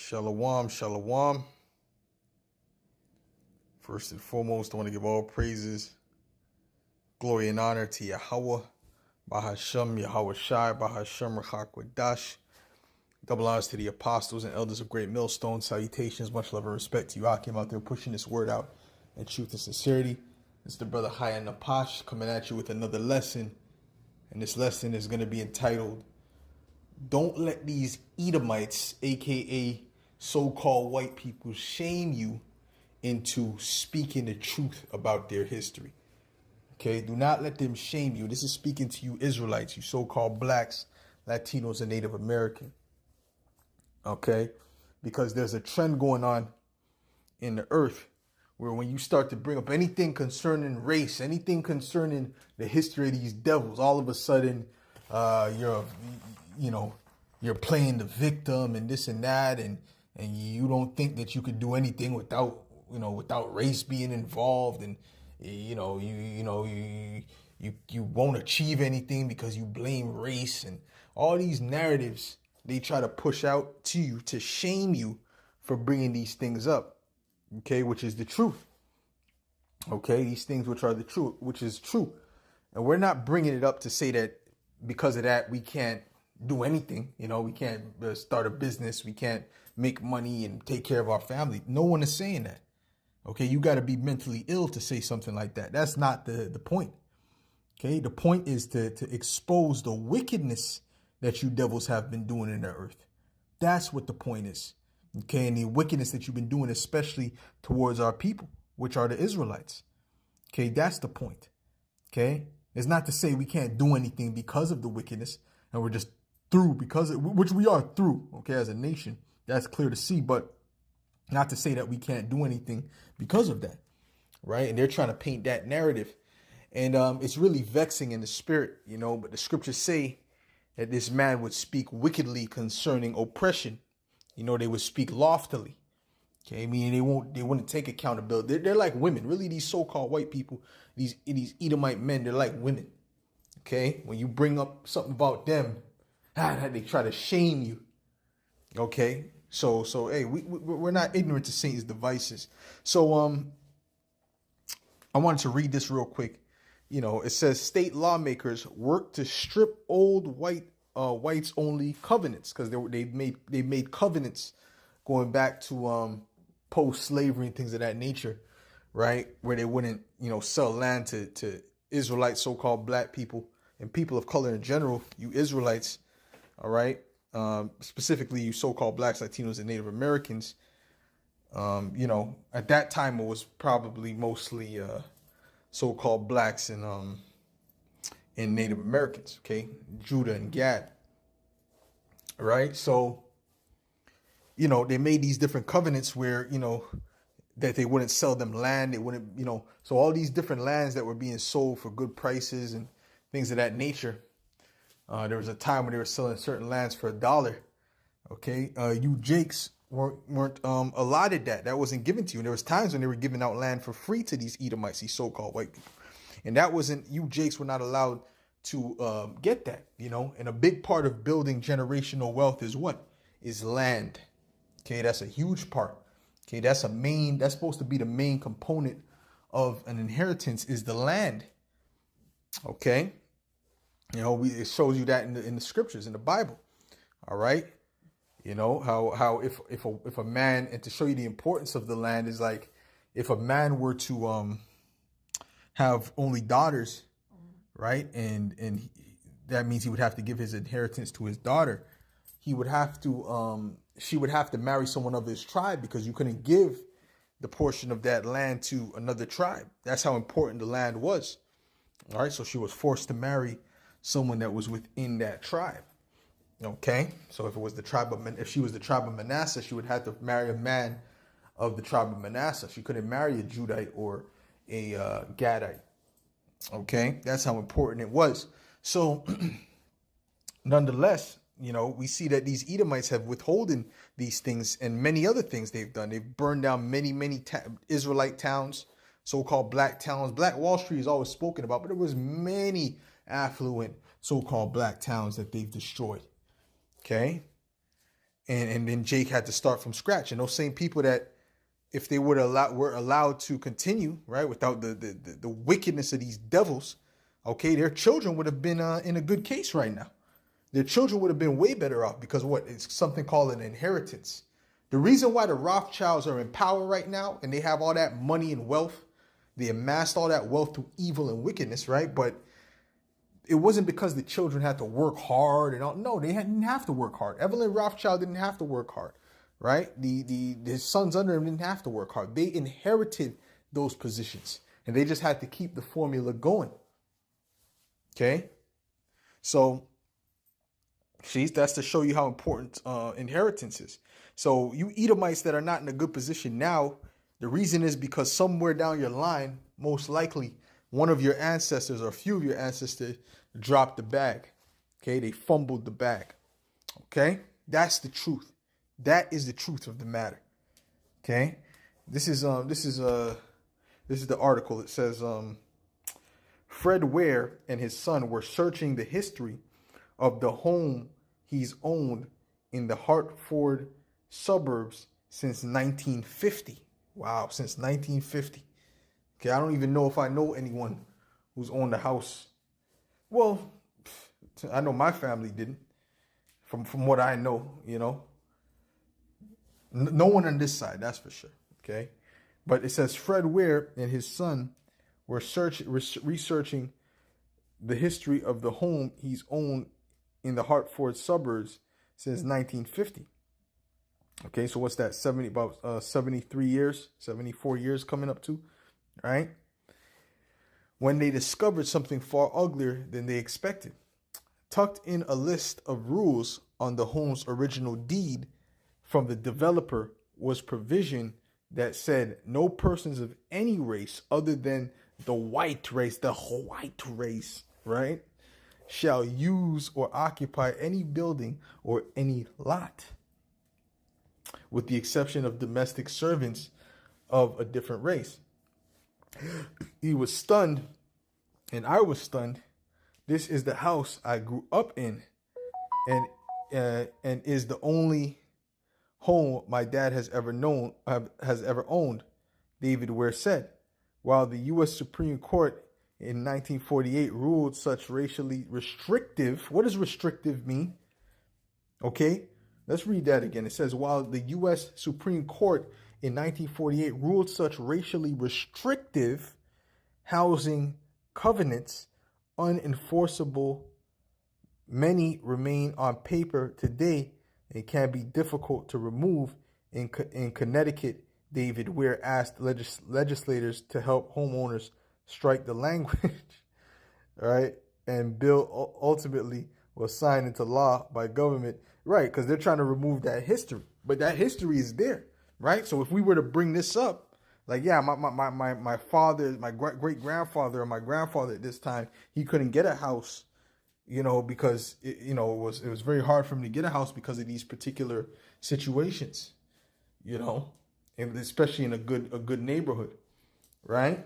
Shalom, shalom. First and foremost, I want to give all praises, glory, and honor to Yahweh, Bahashem, Yahweh Shai, Bahashem, Rachakwadash. Double honors to the apostles and elders of Great Millstone. Salutations, much love and respect to you. I came out there pushing this word out in truth and sincerity. It's the brother Whyte Napash coming at you with another lesson. And this lesson is going to be entitled, Don't Let These Edomites, aka so-called white people, shame you into speaking the truth about their history. Okay, do not let them shame you. This is speaking to you Israelites, you so-called blacks, Latinos, and Native American. Okay, because there's a trend going on in the earth where when you start to bring up anything concerning race, anything concerning the history of these devils, all of a sudden you're playing the victim and this and that, and you don't think that you could do anything without race being involved, and you won't achieve anything because you blame race, and all these narratives they try to push out to you to shame you for bringing these things up. Okay, which is the truth. Okay, these things which are the truth, which is true. And we're not bringing it up to say that because of that we can't do anything. We can't start a business. We can't make money and take care of our family. No one is saying that. Okay, you got to be mentally ill to say something like that. That's not the point. Okay, the point is to expose the wickedness that you devils have been doing in the earth. That's what the point is. Okay, and the wickedness that you've been doing, especially towards our people, which are the Israelites. Okay, that's the point. Okay, it's not to say we can't do anything because of the wickedness and we're just through because of which we are through. Okay, as a nation, that's clear to see, but not to say that we can't do anything because of that. Right. And they're trying to paint that narrative. And it's really vexing in the spirit, but the scriptures say that this man would speak wickedly concerning oppression. They would speak loftily. Okay, meaning they wouldn't take accountability. They're like women. Really, these so-called white people, these Edomite men, they're like women. Okay, when you bring up something about them, they try to shame you. Okay, so hey, we're not ignorant to Satan's devices. So I wanted to read this real quick. It says state lawmakers work to strip old whites only covenants, because they made covenants going back to post-slavery and things of that nature, right? Where they wouldn't, sell land to Israelites, so-called black people and people of color in general, you Israelites, all right? Specifically, you so-called blacks, Latinos, and Native Americans. At that time, it was probably mostly so-called blacks and Native Americans, okay? Judah and Gad, right? So, they made these different covenants where, that they wouldn't sell them land. They wouldn't, so all these different lands that were being sold for good prices and things of that nature. There was a time when they were selling certain lands for $1. Okay. You Jakes weren't allotted that. That wasn't given to you. And there was times when they were giving out land for free to these Edomites, these so-called white people. And that wasn't, you Jakes were not allowed to get that, and a big part of building generational wealth is what? Is land. Okay, that's a huge part. Okay, that's supposed to be the main component of an inheritance is the land. Okay. It shows you that in the scriptures, in the Bible. All right. How if a man, and to show you the importance of the land is like, if a man were to have only daughters, right? And that means he would have to give his inheritance to his daughter. He would have to, she would have to marry someone of his tribe, because you couldn't give the portion of that land to another tribe. That's how important the land was. All right. So she was forced to marry someone that was within that tribe. Okay. So if she was the tribe of Manasseh, she would have to marry a man of the tribe of Manasseh. She couldn't marry a Judite or a Gadite. Okay. That's how important it was. So nonetheless, we see that these Edomites have withholden these things and many other things they've done. They've burned down many Israelite towns, so-called black towns. Black Wall Street is always spoken about, but there was many affluent so-called black towns that they've destroyed. Okay. and then Jake had to start from scratch. And those same people that, if they were allowed to continue, right, without the wickedness of these devils, okay, their children would have been in a good case right now. Their children would have been way better off, because what? It's something called an inheritance. The reason why the Rothschilds are in power right now and they have all that money and wealth, they amassed all that wealth through evil and wickedness, right? But it wasn't because the children had to work hard and all. No, they didn't have to work hard. Evelyn Rothschild didn't have to work hard, right? His sons under him didn't have to work hard. They inherited those positions, and they just had to keep the formula going. Okay, so see, that's to show you how important inheritance is. So you Edomites that are not in a good position now, the reason is because somewhere down your line, most likely one of your ancestors or a few of your ancestors dropped the bag. Okay, they fumbled the bag. Okay, that's the truth. That is the truth of the matter. Okay, this is the article. It says Fred Ware and his son were searching the history of the home he's owned in the Hartford suburbs since 1950. Wow, since 1950. Okay, I don't even know if I know anyone who's owned a house. Well, I know my family didn't. From what I know, you know. No one on this side, that's for sure. Okay, but it says Fred Ware and his son were researching the history of the home he's owned in the Hartford suburbs since 1950. Okay, so what's that? 73 years, 74 years coming up to, right? When they discovered something far uglier than they expected. Tucked in a list of rules on the home's original deed from the developer was provision that said no persons of any race other than the white race, the Whyte race, right, shall use or occupy any building or any lot, with the exception of domestic servants of a different race. He was stunned, and I was stunned. This is the house I grew up in, and is the only home my dad has ever owned, David Ware said. While the U.S. Supreme Court in 1948 ruled such racially restrictive, what does restrictive mean? Okay, let's read that again. It says, while the U.S. Supreme Court in 1948 ruled such racially restrictive housing covenants unenforceable, many remain on paper today and can be difficult to remove. In Connecticut, David Ware asked legislators to help homeowners strike the language, right? And bill ultimately was signed into law by government, right? Because they're trying to remove that history, but that history is there, right? So if we were to bring this up, like, yeah, my father, my great grandfather, or my grandfather at this time, he couldn't get a house, you know, because it was very hard for him to get a house because of these particular situations, you know, and especially in a good neighborhood, right?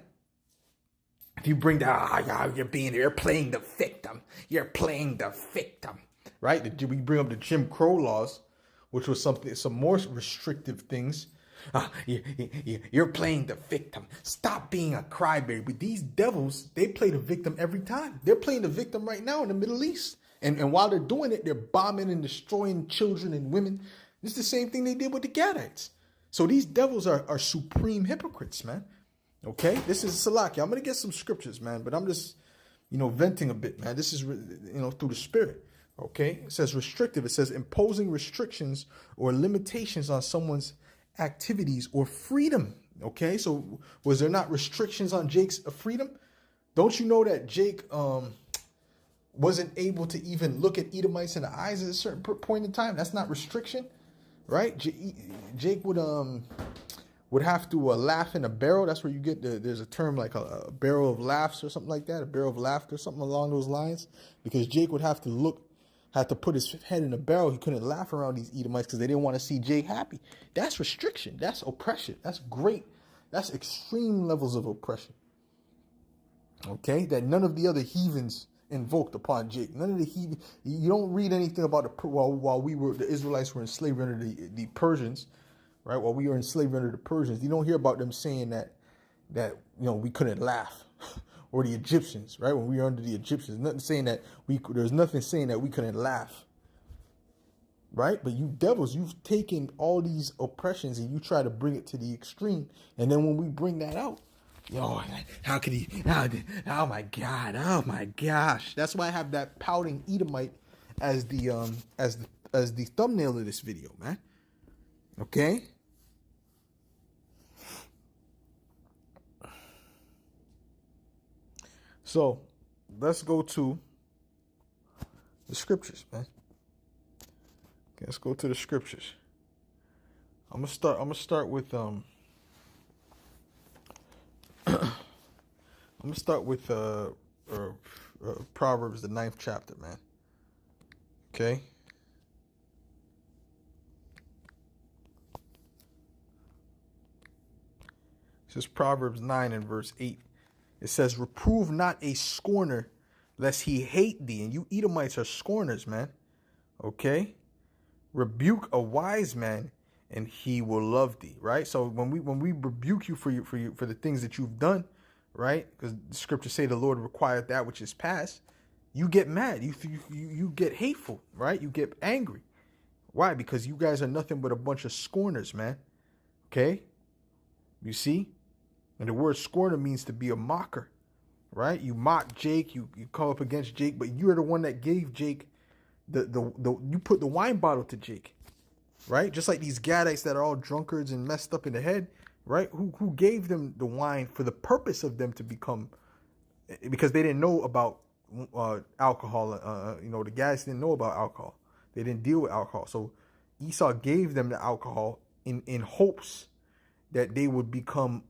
If you bring that, you're playing the victim. You're playing the victim, right? We bring up the Jim Crow laws, which was some more restrictive things. You're playing the victim. Stop being a crybaby. These devils, they play the victim every time. They're playing the victim right now in the Middle East. And while they're doing it, they're bombing and destroying children and women. It's the same thing they did with the Gadites. So these devils are supreme hypocrites, man. Okay? This is Salaki. I'm going to get some scriptures, man. But I'm just, venting a bit, man. This is, through the Spirit. Okay? It says restrictive. It says imposing restrictions or limitations on someone's activities or freedom. Okay, so was there not restrictions on Jake's freedom? Don't you know that Jake wasn't able to even look at Edomites in the eyes at a certain point in time? That's not restriction, right? Jake would have to laugh in a barrel. That's where you get there's a term like a barrel of laughs or something like that, a barrel of laughter, something along those lines, because Jake would have to put his head in a barrel. He couldn't laugh around these Edomites because they didn't want to see Jake happy. That's restriction. That's oppression. That's great. That's extreme levels of oppression. Okay? That none of the other heathens invoked upon Jake. None of the you don't read anything about while the Israelites were in slavery under the Persians, right? While we were in slavery under the Persians, you don't hear about them saying that we couldn't laugh, or the Egyptians, right? When we were under the Egyptians, there's nothing saying that we couldn't laugh, right? But you devils, you've taken all these oppressions and you try to bring it to the extreme, and then when we bring that out, how could he? Oh my God! Oh my gosh! That's why I have that pouting Edomite as the thumbnail of this video, man. Okay. So let's go to the scriptures, man. Okay, let's go to the scriptures. I'm gonna start with Proverbs, the 9th chapter, man. Okay. This is Proverbs 9 and verse 8. It says, reprove not a scorner, lest he hate thee. And you Edomites are scorners, man. Okay. Rebuke a wise man, and he will love thee. Right. So when we rebuke you for the things that you've done, right? Because the scriptures say the Lord required that which is past. You get mad. You get hateful, right? You get angry. Why? Because you guys are nothing but a bunch of scorners, man. Okay. You see? And the word scorner means to be a mocker, right? You mock Jake, you come up against Jake, but you're the one that gave Jake you put the wine bottle to Jake, right? Just like these Gadites that are all drunkards and messed up in the head, right? Who gave them the wine for the purpose of them to become, because they didn't know about alcohol. The guys didn't know about alcohol. They didn't deal with alcohol. So Esau gave them the alcohol in hopes that they would become,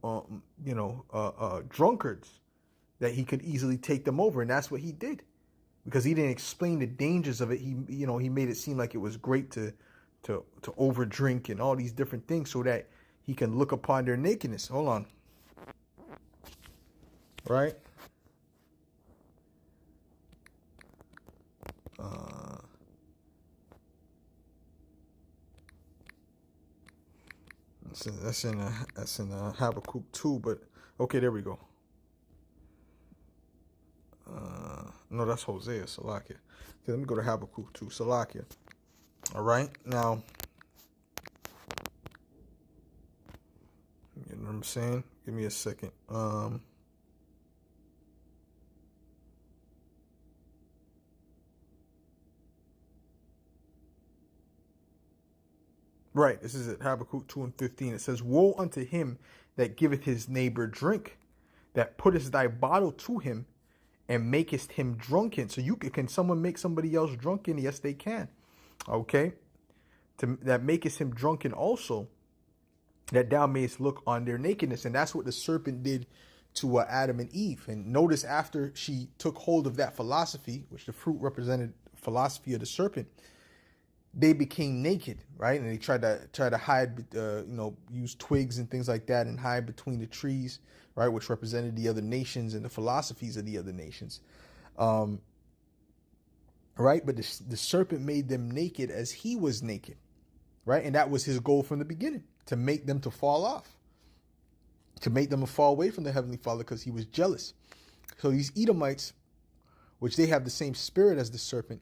drunkards, that he could easily take them over. And that's what he did, because he didn't explain the dangers of it. He made it seem like it was great to overdrink and all these different things so that he can look upon their nakedness. Hold on. Right? That's in Habakkuk 2, but okay, there we go. No, that's Hosea, Salakia. Okay, let me go to Habakkuk 2, Salakia. All right, now, you know what I'm saying? Give me a second. Right, this is it, Habakkuk 2 and 15. It says, woe unto him that giveth his neighbor drink, that puttest thy bottle to him, and makest him drunken. So can someone make somebody else drunken? Yes, they can. Okay. That makest him drunken also, that thou mayest look on their nakedness. And that's what the serpent did to Adam and Eve. And notice after she took hold of that philosophy, which the fruit represented philosophy of the serpent, they became naked, right? And they tried to hide, use twigs and things like that and hide between the trees, right? Which represented the other nations and the philosophies of the other nations, right? But the serpent made them naked as he was naked, right? And that was his goal from the beginning, to make them to fall off, to make them fall away from the Heavenly Father, because he was jealous. So these Edomites, which they have the same spirit as the serpent,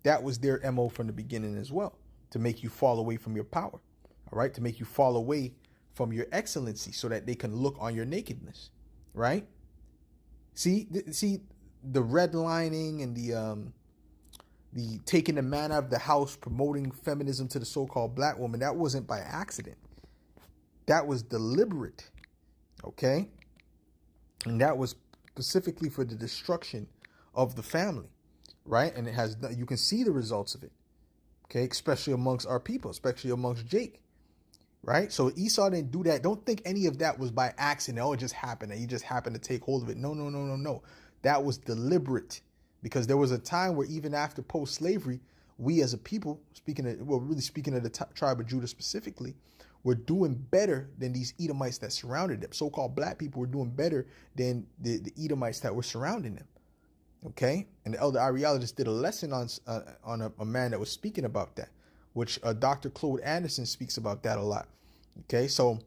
that was their MO from the beginning as well, to make you fall away from your power, all right? To make you fall away from your excellency so that they can look on your nakedness, right? See the redlining and the taking the man out of the house, promoting feminism to the so-called black woman. That wasn't by accident. That was deliberate, okay? And that was specifically for the destruction of the family. Right? And you can see the results of it. Okay. Especially amongst our people, especially amongst Jake. Right? So Esau didn't do that. Don't think any of that was by accident. Oh, it just happened. And he just happened to take hold of it. No. That was deliberate, because there was a time where even after post-slavery, we as a people, speaking of the tribe of Judah specifically, were doing better than these Edomites that surrounded them. So-called black people were doing better than the Edomites that were surrounding them. Okay, and the elder Ariologist did a lesson on a man that was speaking about that, which Dr. Claude Anderson speaks about that a lot. Okay, so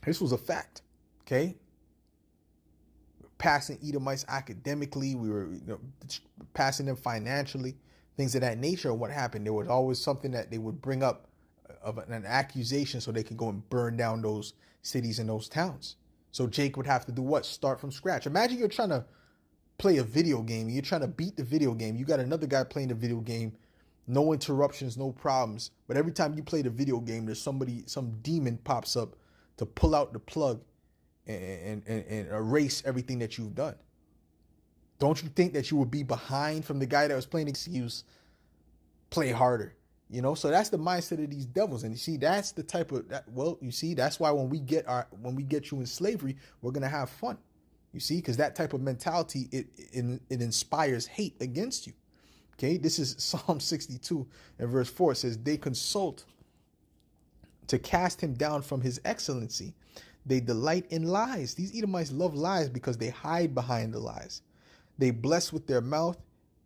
this was a fact. Okay, passing Edomites academically, we were passing them financially, things of that nature. And what happened? There was always something that they would bring up of an accusation so they could go and burn down those cities and those towns. So Jake would have to do what? Start from scratch. Imagine you're trying to play a video game. You're trying to beat the video game. You got another guy playing the video game, no interruptions, no problems. But every time you play the video game, there's some demon pops up to pull out the plug and erase everything that you've done. Don't you think that you would be behind from the guy that was playing excuse? Play harder. So that's the mindset of these devils. And you see, that's the type of that. Well, you see, that's why when we get you in slavery, we're gonna have fun. You see, because that type of mentality, it inspires hate against you. Okay, this is Psalm 62 and verse 4. It says, they consult to cast him down from his excellency. They delight in lies. These Edomites love lies because they hide behind the lies. They bless with their mouth,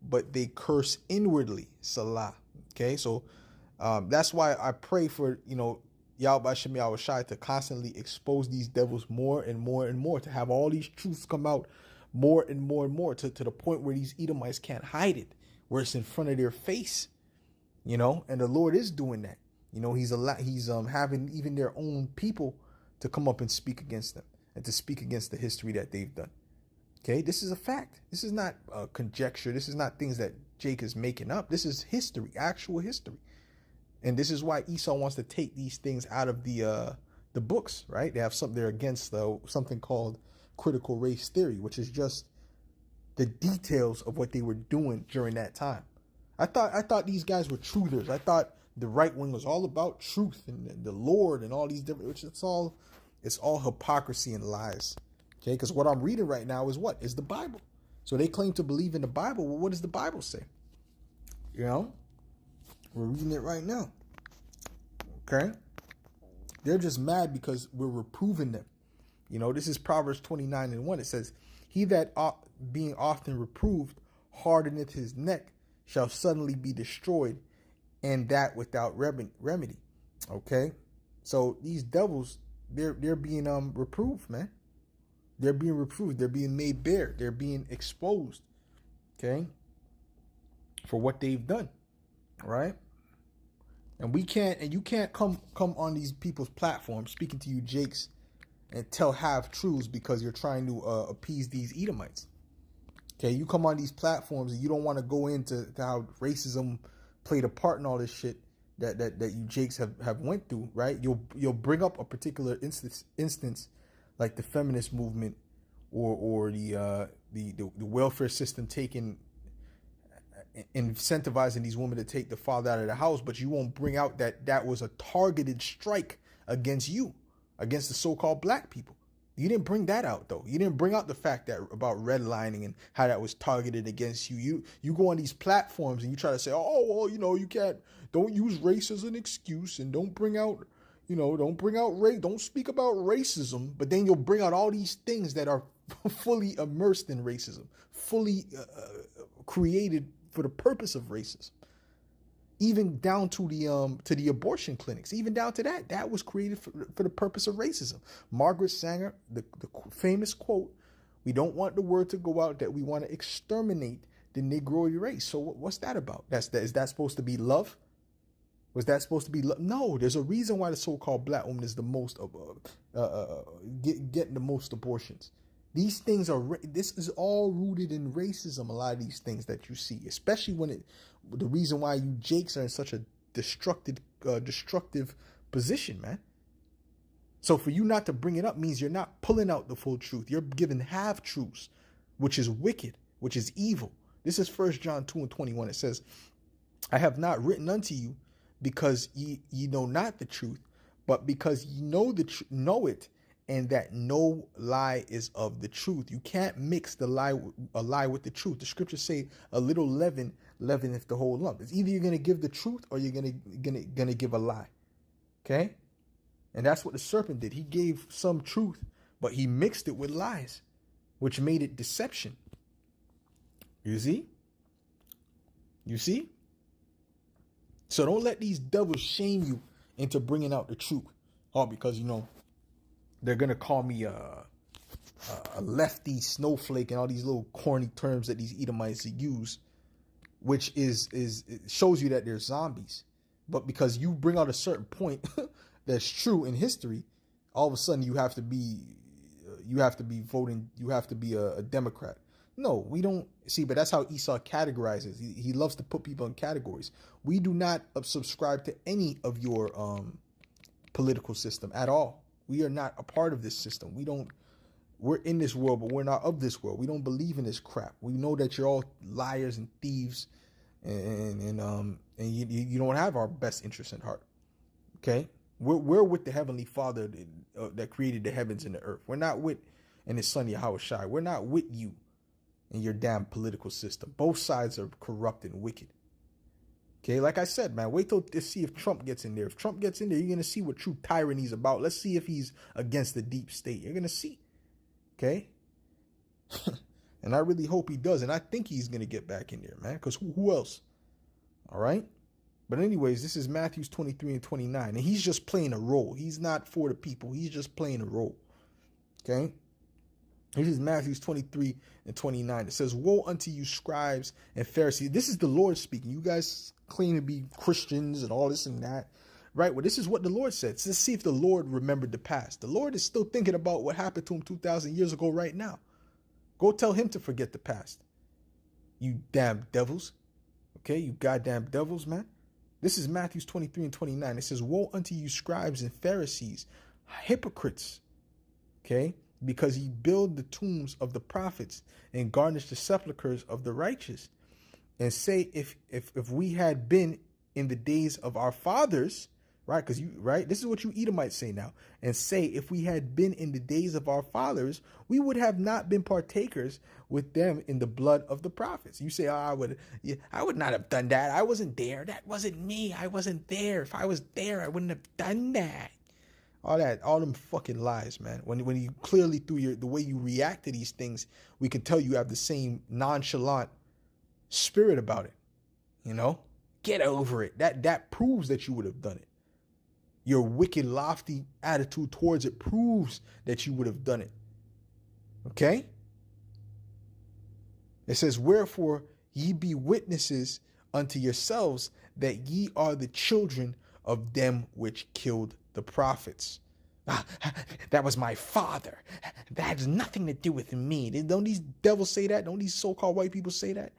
but they curse inwardly. Salah. Okay, so that's why I pray for, Yahweh Shem Yahweh Shai to constantly expose these devils more and more and more, to have all these truths come out more and more and more to the point where these Edomites can't hide it, where it's in front of their face, and the Lord is doing that. He's having even their own people to come up and speak against them and to speak against the history that they've done. Okay, this is a fact. This is not conjecture. This is not things that Jake is making up. This is history, actual history. And this is why Esau wants to take these things out of the books, right? They have they're against something called critical race theory, which is just the details of what they were doing during that time. I thought these guys were truthers. I thought the right wing was all about truth and the Lord and all these different, which it's all hypocrisy and lies. Okay, because what I'm reading right now is the Bible. So they claim to believe in the Bible. Well, what does the Bible say? We're reading it right now. Okay? They're just mad because we're reproving them. This is Proverbs 29:1. It says, he that being often reproved hardeneth his neck shall suddenly be destroyed, and that without remedy. Okay? So these devils, they're being reproved, man. They're being reproved. They're being made bare. They're being exposed. Okay? For what they've done. Right? And you can't come on these people's platforms speaking to you Jakes and tell half truths because you're trying to appease these Edomites. Okay, you come on these platforms and you don't want to go into how racism played a part in all this shit that you Jakes have went through, right? You'll bring up a particular instance like the feminist movement or the welfare system taking incentivizing these women to take the father out of the house, but you won't bring out that was a targeted strike against you, against the so-called black people. You didn't bring that out, though. You didn't bring out the fact that about redlining and how that was targeted against you. You go on these platforms and you try to say, oh, well, you don't use race as an excuse and don't bring out race, don't speak about racism, but then you'll bring out all these things that are fully immersed in racism, fully created for the purpose of racism, even down to the abortion clinics, even down to that was created for the purpose of racism. Margaret Sanger, the famous quote, "We don't want the word to go out that we want to exterminate the Negroid race." So what's that about? Is that supposed to be love? Was that supposed to be love? No, there's a reason why the so-called black woman is the most getting the most abortions. These things this is all rooted in racism. A lot of these things that you see, especially the reason why you Jakes are in such a destructive position, man. So for you not to bring it up means you're not pulling out the full truth. You're giving half truths, which is wicked, which is evil. This is 1 John 2:21. It says, "I have not written unto you because ye know not the truth, but because ye know it, and that no lie is of the truth." You can't mix a lie with the truth. The scriptures say a little leaven leaveneth the whole lump. It's either you're gonna give the truth or you're gonna give a lie. Okay? And that's what the serpent did. He gave some truth, but he mixed it with lies, which made it deception. You see? You see? So don't let these devils shame you into bringing out the truth. Oh, because, they're going to call me a lefty snowflake and all these little corny terms that these Edomites use, which it shows you that they're zombies. But because you bring out a certain point that's true in history, all of a sudden you have to be voting, you have to be a Democrat. No, we don't see, but that's how Esau categorizes. He loves to put people in categories. We do not subscribe to any of your political system at all. We are not a part of this system. We're in this world, but we're not of this world. We don't believe in this crap. We know that you're all liars and thieves, and you don't have our best interest in heart. Okay, we're with the Heavenly Father that created the heavens and the earth. We're not with and His Son Yahweh Shai. We're not with you and your damn political system. Both sides are corrupt and wicked. Okay, like I said, man, wait till to see if Trump gets in there. If Trump gets in there, you're gonna see what true tyranny is about. Let's see if he's against the deep state. You're gonna see. Okay. And I really hope he does. And I think he's going to get back in there, man. Because who else? All right. But anyways, this is Matthew 23 and 29. And he's just playing a role. He's not for the people. He's just playing a role. Okay. This is Matthew 23 and 29. It says, woe unto you, scribes and Pharisees. This is the Lord speaking. You guys claim to be Christians and all this and that. Right. Well, this is what the Lord said. Let's see if the Lord remembered the past. The Lord is still thinking about what happened to him 2,000 years ago right now. Go tell him to forget the past. You damn devils. Okay, you goddamn devils, man. This is Matthew 23 and 29. It says, woe unto you, scribes and Pharisees, hypocrites. Okay, because ye build the tombs of the prophets and garnish the sepulchres of the righteous. And say, if we had been in the days of our fathers, right? Because this is what you Edomites say now. And say, if we had been in the days of our fathers, we would have not been partakers with them in the blood of the prophets. You say, I would not have done that. I wasn't there. That wasn't me. I wasn't there. If I was there, I wouldn't have done that. All them fucking lies, man. When you clearly through the way you react to these things, we can tell you have the same nonchalant spirit about it. Get over it. That proves that you would have done it. Your wicked, lofty attitude towards it proves that you would have done it. Okay? It says, wherefore ye be witnesses unto yourselves that ye are the children of them which killed the prophets. That was my father. That has nothing to do with me. Don't these devils say that? Don't these so-called white people say that?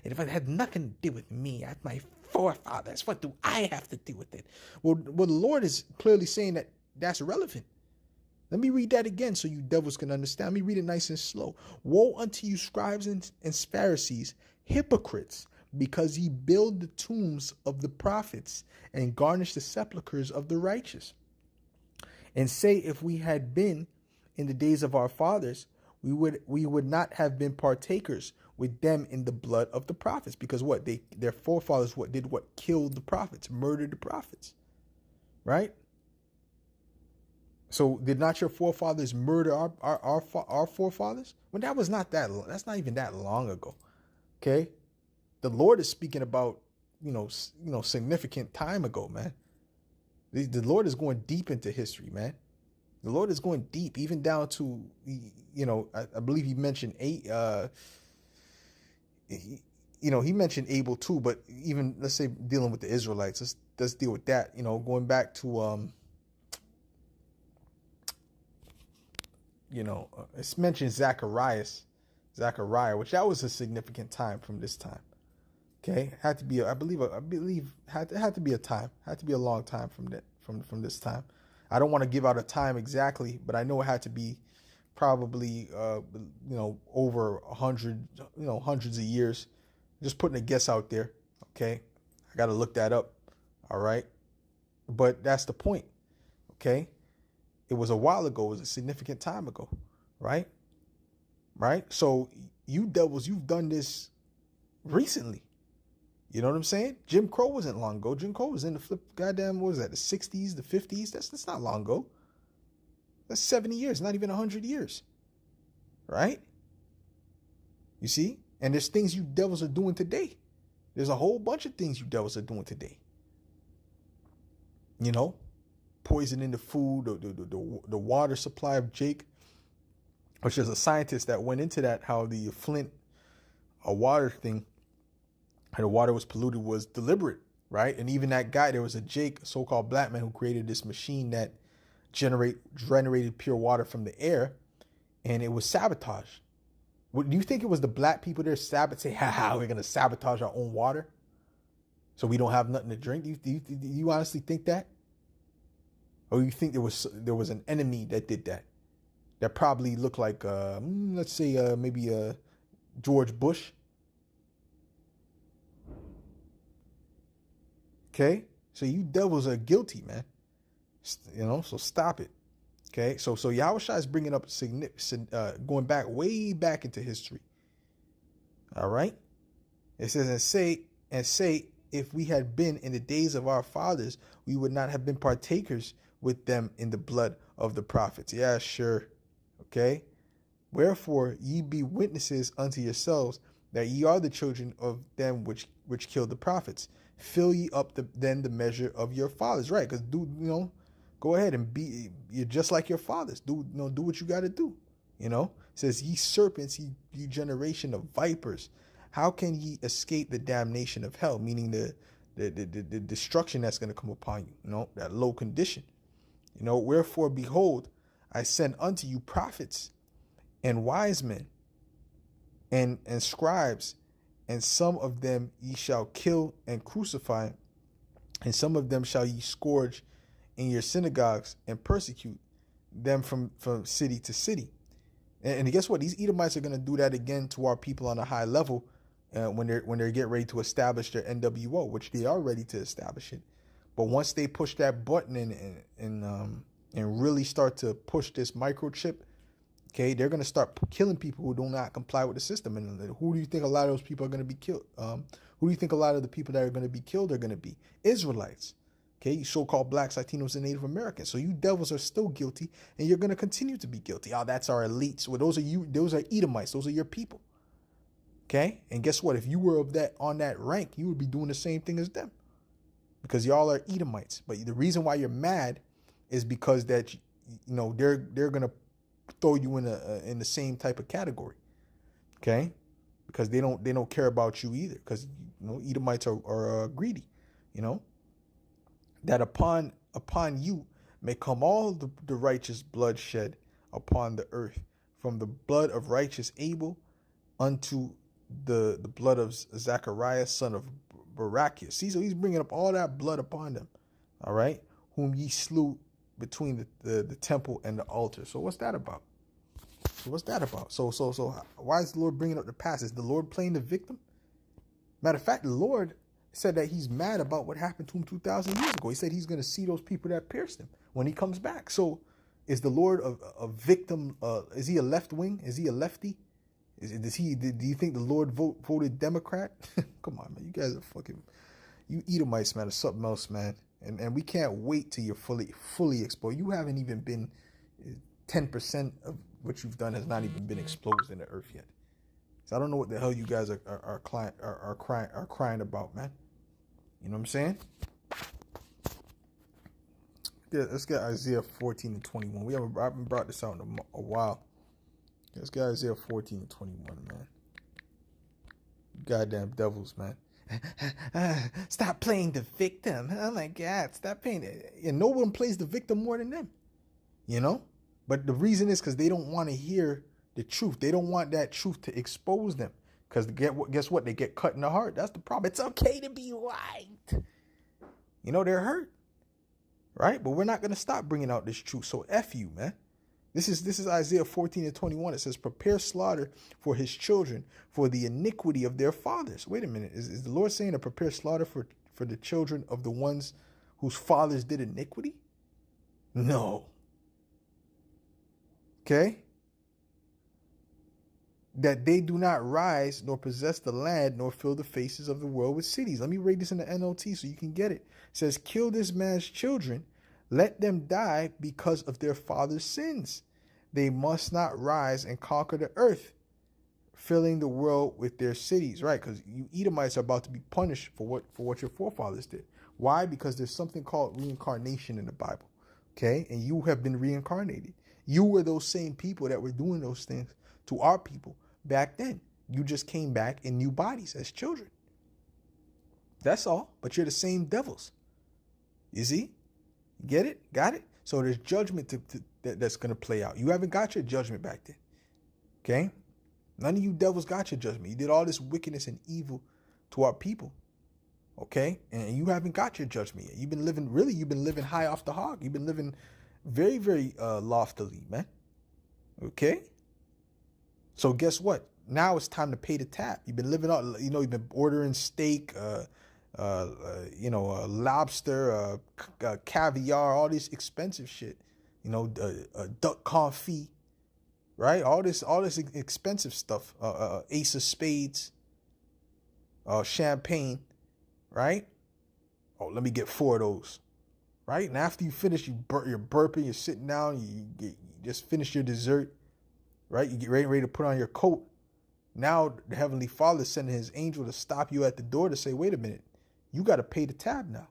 It had nothing to do with me. That's my forefathers. What do I have to do with it? Well, the Lord is clearly saying that that's irrelevant. Let me read that again so you devils can understand. Let me read it nice and slow. Woe unto you, scribes and Pharisees, hypocrites, because ye build the tombs of the prophets and garnish the sepulchres of the righteous. And say, if we had been in the days of our fathers, we would not have been partakers with them in the blood of the prophets. Because their forefathers killed the prophets, murdered the prophets. Right? So did not your forefathers murder our forefathers? Well, that's not even that long ago. Okay? The Lord is speaking about, significant time ago, man. The Lord is going deep into history, man. The Lord is going deep, even down to, I believe he mentioned he mentioned Abel too, but even, let's say, dealing with the Israelites, let's deal with that, going back to, it's mentioned Zechariah, which that was a significant time from this time. Okay, had to be, I believe had to be a long time from this time. I don't want to give out a time exactly, but I know it had to be probably, over 100, hundreds of years. Just putting a guess out there. Okay, I got to look that up. All right, but that's the point. Okay, it was a while ago. It was a significant time ago. Right. So you devils, you've done this recently. You know what I'm saying? Jim Crow wasn't long ago. Jim Crow was in the goddamn, what was that, the 60s, the 50s? That's not long ago. That's 70 years, not even 100 years. Right? You see? And there's things you devils are doing today. There's a whole bunch of things you devils are doing today. You know, poisoning the food, the water supply of Jake, which is a scientist that went into that, how the Flint water thing, how the water was polluted, was deliberate, right? And even that guy, there was a Jake, a so-called black man, who created this machine that generated pure water from the air, and it was sabotage. What, do you think it was the black people there say, we're going to sabotage our own water so we don't have nothing to drink? Do you honestly think that? Or you think there was an enemy that did that? That probably looked like, let's say, maybe George Bush. Okay? So you devils are guilty, man. You know, so stop it. Okay? So Yahushua is bringing up going back, way back into history. All right? It says, and say, if we had been in the days of our fathers, we would not have been partakers with them in the blood of the prophets. Yeah, sure. Okay? Wherefore ye be witnesses unto yourselves that ye are the children of them which killed the prophets. Fill ye up then the measure of your fathers. Right? Because go ahead and you're just like your fathers. Do what you got to do. You know, it says, ye serpents, ye generation of vipers, how can ye escape the damnation of hell? Meaning the destruction that's going to come upon you. You know, that low condition. You know, wherefore behold, I send unto you prophets and wise men and scribes, and some of them ye shall kill and crucify, and some of them shall ye scourge in your synagogues and persecute them from city to city. And guess what? These Edomites are going to do that again to our people on a high level when they get ready to establish their NWO, which they are ready to establish it. But once they push that button and really start to push this microchip, okay, they're going to start killing people who do not comply with the system. And who do you think a lot of those people are going to be killed? Who do you think a lot of the people that are going to be killed are going to be? Israelites. Okay, you so-called blacks, Latinos, and Native Americans. So you devils are still guilty, and you're going to continue to be guilty. Oh, that's our elites. Well, those are you. Those are Edomites. Those are your people. Okay, and guess what? If you were on that rank, you would be doing the same thing as them, because y'all are Edomites. But the reason why you're mad is because that they're going to throw you in the same type of category. Okay, because they don't care about you either, because Edomites are greedy. That upon you may come all the righteous blood shed upon the earth, from the blood of righteous Abel unto the blood of Zachariah, son of Barachias. See, so he's bringing up all that blood upon them, all right, whom ye slew between the temple and the altar. So what's that about? So why is the Lord bringing up the past? Is the Lord playing the victim? Matter of fact, the Lord said that he's mad about what happened to him 2,000 years ago. He said he's going to see those people that pierced him when he comes back. So is the Lord a victim? Is he a left wing? Is he a lefty? Do you think the Lord voted Democrat? Come on, man. You guys are you Edomites, man, or something else, man. And we can't wait till you're fully exposed. You haven't even been 10% of what you've done has not even been exposed in the earth yet. So I don't know what the hell you guys are crying about, man. You know what I'm saying? Yeah, let's get Isaiah 14 and 21. I haven't brought this out in a while. Let's get Isaiah 14 and 21, man. Goddamn devils, man. Stop playing the victim. Oh my God, stop playing it. And no one plays the victim more than them. But the reason is because they don't want to hear the truth. They don't want that truth to expose them. Because guess what? They get cut in the heart. That's the problem. It's okay to be white. They're hurt. Right? But we're not going to stop bringing out this truth. So F you, man. This is Isaiah 14 and 21. It says, prepare slaughter for his children for the iniquity of their fathers. Wait a minute. Is the Lord saying to prepare slaughter for the children of the ones whose fathers did iniquity? No. Okay? That they do not rise, nor possess the land, nor fill the faces of the world with cities. Let me read this in the NLT so you can get it. It says, kill this man's children, let them die because of their father's sins. They must not rise and conquer the earth. filling the world with their cities, right? Because you Edomites are about to be punished for what your forefathers did. Why? Because there's something called reincarnation in the Bible, okay? And you have been reincarnated. You were those same people that were doing those things to our people back then. You just came back in new bodies as children. That's all. But you're the same devils. You see? Get it? Got it? So there's judgment that's going to play out. You haven't got your judgment back then. Okay? None of you devils got your judgment. You did all this wickedness and evil to our people. Okay? And you haven't got your judgment yet. You've been living high off the hog. You've been living very, very loftily, man. Okay? So guess what? Now it's time to pay the tab. You've been living on, you've been ordering steak, lobster, caviar, all this expensive shit, duck confit, right? All this expensive stuff, ace of spades, champagne, right? Oh, let me get 4 of those, right? And after you finish, you're burping, you're sitting down, you just finish your dessert, right? You get ready to put on your coat. Now the Heavenly Father is sending his angel to stop you at the door to say, wait a minute, you got to pay the tab now.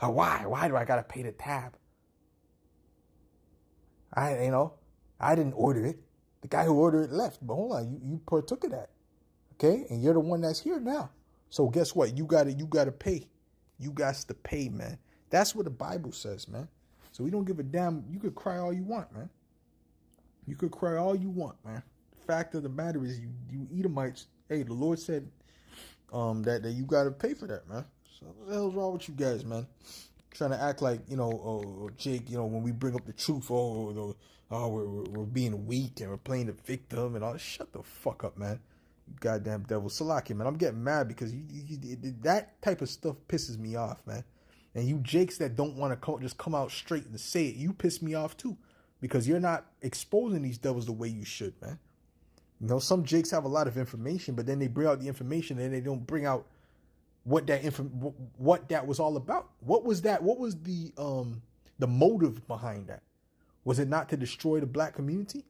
Why? Why do I got to pay the tab? I didn't order it. The guy who ordered it left. But hold on, you partook of that. Okay? And you're the one that's here now. So guess what? You got to pay. You got to pay, man. That's what the Bible says, man. So we don't give a damn. You could cry all you want, man. You could cry all you want, man. The fact of the matter is you Edomites, hey, the Lord said that you got to pay for that, man. So what the hell's wrong with you guys, man? Trying to act like, Jake, when we bring up the truth, we're being weak and we're playing the victim and all. Shut the fuck up, man. You goddamn devil. Salaki, man. I'm getting mad because that type of stuff pisses me off, man. And you Jakes that don't want to just come out straight and say it, you piss me off too. Because you're not exposing these devils the way you should, man. Some Jakes have a lot of information, but then they bring out the information and they don't bring out what that was all about. What was that? What was the motive behind that? Was it not to destroy the black community?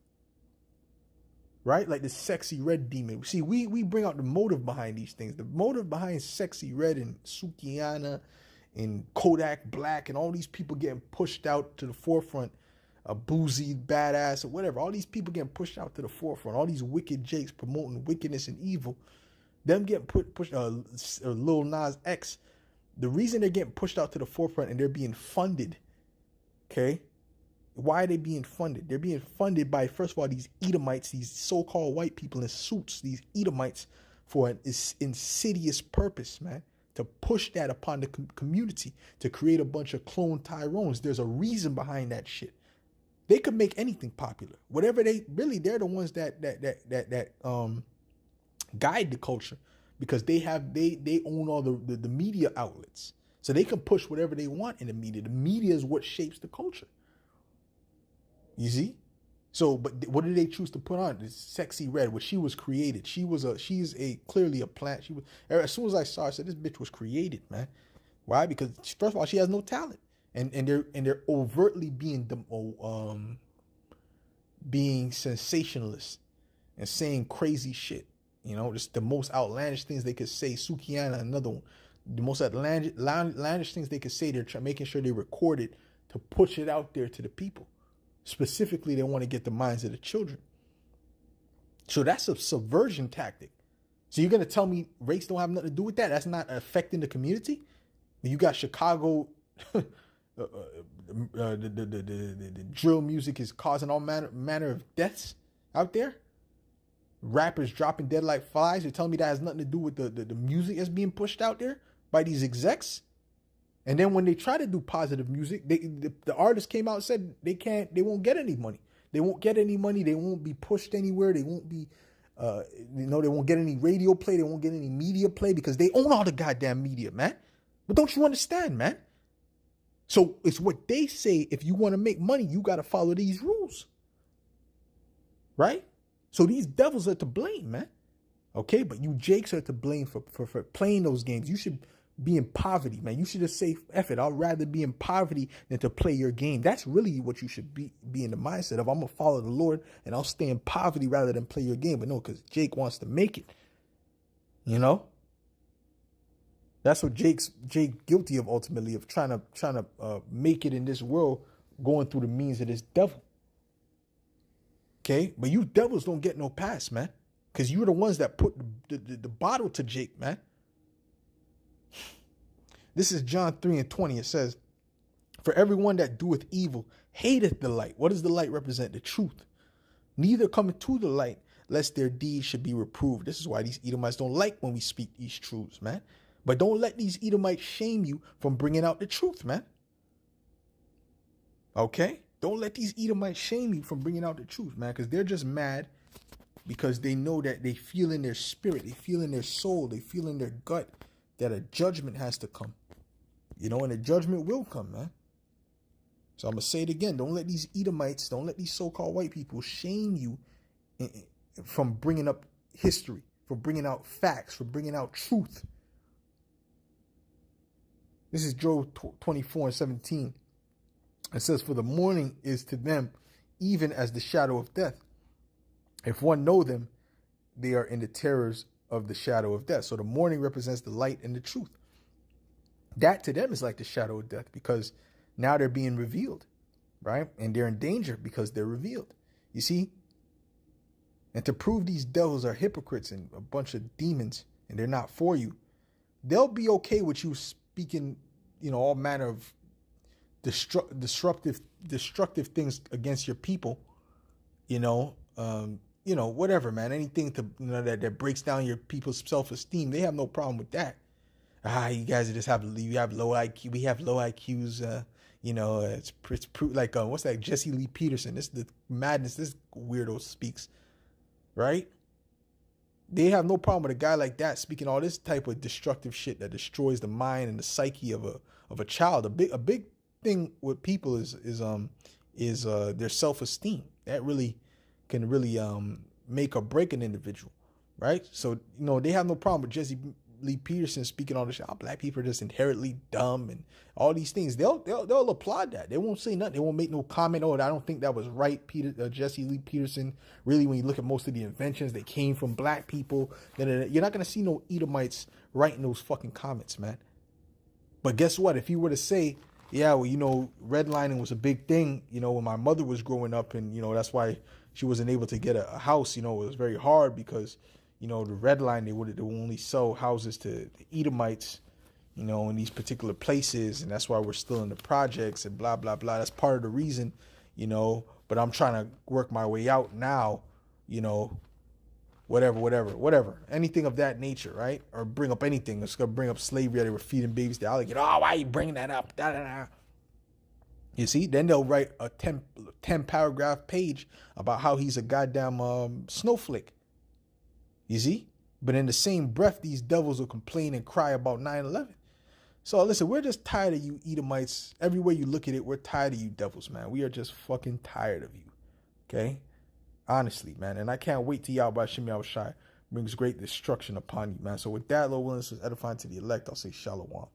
Right? Like the Sexy Red demon. See, we bring out the motive behind these things. The motive behind Sexy Red and Sukiana and Kodak Black and all these people getting pushed out to the forefront, a boozy badass or whatever. All these people getting pushed out to the forefront. All these wicked Jakes promoting wickedness and evil. Them getting pushed. Lil Nas X. The reason they're getting pushed out to the forefront and they're being funded. Okay, why are they being funded? They're being funded by, first of all, these Edomites, these so-called white people in suits. These Edomites for an insidious purpose, man. To push that upon the community, to create a bunch of clone Tyrones. There's a reason behind that shit. They could make anything popular. Whatever they're the ones that guide the culture, because they own all the media outlets. So they can push whatever they want in the media. The media is what shapes the culture. You see? So, but what did they choose to put on? This Sexy Red, where she was created. She's clearly a plant. As soon as I saw her, I said, this bitch was created, man. Why? Because first of all, she has no talent. And they're overtly being sensationalist and saying crazy shit. Just the most outlandish things they could say. Sukiana, another one. The most outlandish things they could say. They're making sure they record it to push it out there to the people. Specifically, they want to get the minds of the children. So that's a subversion tactic. So you're going to tell me race don't have nothing to do with that? That's not affecting the community? You got Chicago... the drill music is causing all manner of deaths out there. Rappers dropping dead like flies. You're telling me that has nothing to do with the music that's being pushed out there by these execs? And then when they try to do positive music, the artists came out and said they won't get any money. They won't get any money. They won't be pushed anywhere. They won't be, they won't get any radio play. They won't get any media play because they own all the goddamn media, man. But don't you understand, man? So it's what they say. If you want to make money, you got to follow these rules. Right? So these devils are to blame, man. Okay? But you Jakes are to blame for playing those games. You should be in poverty, man. You should just say, F it, I'd rather be in poverty than to play your game. That's really what you should be in the mindset of. I'm going to follow the Lord and I'll stay in poverty rather than play your game. But no, because Jake wants to make it. You know? That's what Jake guilty of ultimately, of trying to make it in this world, going through the means of this devil. Okay? But you devils don't get no pass, man. Because you're the ones that put the bottle to Jake, man. This is John 3:20. It says, for everyone that doeth evil hateth the light. What does the light represent? The truth. Neither cometh to the light, lest their deeds should be reproved. This is why these Edomites don't like when we speak these truths, man. But don't let these Edomites shame you from bringing out the truth, man. Okay? Don't let these Edomites shame you from bringing out the truth, man, because they're just mad because they know that they feel in their spirit, they feel in their soul, they feel in their gut that a judgment has to come. You know, and a judgment will come, man. So I'm going to say it again. Don't let these Edomites, don't let these so-called white people shame you from bringing up history, for bringing out facts, for bringing out truth. This is Job 24:17. It says, for the morning is to them even as the shadow of death. If one know them, they are in the terrors of the shadow of death. So the morning represents the light and the truth. That to them is like the shadow of death, because now they're being revealed, right? And they're in danger because they're revealed. You see? And to prove these devils are hypocrites and a bunch of demons and they're not for you, they'll be okay with you speaking, you know, all manner of destructive things against your people, whatever, man. Anything to, that breaks down your people's self-esteem. They have no problem with that. You guys just have low IQ. We have low IQs. It's like what's that? Jesse Lee Peterson. This is the madness this weirdo speaks, right? They have no problem with a guy like that speaking all this type of destructive shit that destroys the mind and the psyche of a child. A big thing with people is their self-esteem. That really can make or break an individual, right? So they have no problem with Jesse Lee Peterson speaking all this shit. Black people are just inherently dumb and all these things. They'll applaud that. They won't say nothing. They won't make no comment. I don't think that was right, Jesse Lee Peterson. Really, when you look at most of the inventions, they came from black people. You're not gonna see no Edomites writing those fucking comments, man. But guess what? If you were to say, yeah, well, redlining was a big thing, when my mother was growing up, and that's why she wasn't able to get a house. It was very hard because the red line, they would only sell houses to the Edomites, in these particular places. And that's why we're still in the projects and blah, blah, blah. That's part of the reason, but I'm trying to work my way out now, whatever. Anything of that nature, right? Or bring up anything. It's going to bring up slavery. They were feeding babies to alligators. Oh, why are you bringing that up? Da, da, da. You see? Then they'll write a 10 paragraph page about how he's a goddamn snowflake. You see? But in the same breath, these devils will complain and cry about 9/11. So listen, we're just tired of you Edomites. Everywhere you look at it, we're tired of you devils, man. We are just fucking tired of you. Okay? Honestly, man. And I can't wait till Yahweh Shem Yahushai brings great destruction upon you, man. So with that, Lord willing, this is edifying to the elect. I'll say shalom.